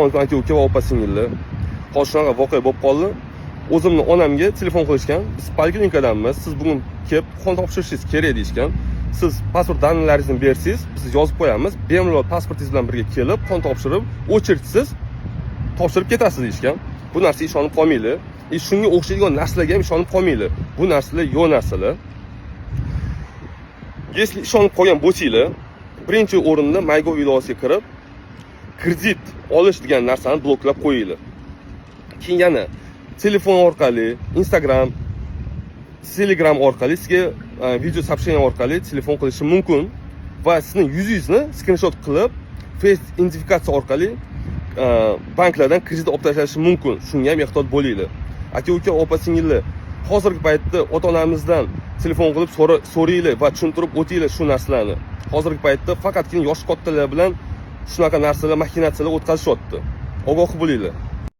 Aka uka va opa singillar. Hozir shunaqa voqea bo'lib qoldi. O'zimni onamga telefon qilishgan. Biz poliklinikadanmiz. Siz bugun kelib qon topshirishingiz kerak deyishgan. Siz pasport danlaringizni bersangiz, biz yozib qo'yamiz. Bemalol pasportingiz bilan birga kelib, qon topshirib, o'chirtisiz topshirib ketasiz deyishgan. Bu narsaga ishonib qolmanglar. Shunga o'xshaydigan narsalarga ham ishonib qolmanglar. Bu narsalar yo'q narsalar. Если ishonib qolgan bo'lsanglar, birinchi o'rinda MyGov ilovasiga kirib, kredit olish degan narsani bloklab qo'yinglar. Keyin yana telefon orqali, Instagram, Telegram orqali sizga video сообщение orqali telefon qilishi mumkin va sizning yuzingizni skrinshot qilib, face identifikatsiya orqali banklardan kredit olib tashlashi mumkin. Shunga ham ehtiyot bo'linglar. Aka uka opa singillar, hozirgi paytda ota-onamizdan telefon qilib so'raylik va tushuntirib o'tinglar shu narsalarni. Hozirgi paytda faqatgina yosh kattalar bilan shunaqa narsalar, maxinatsiyalar o'tkazishyapti. Ogoh bo'linglar.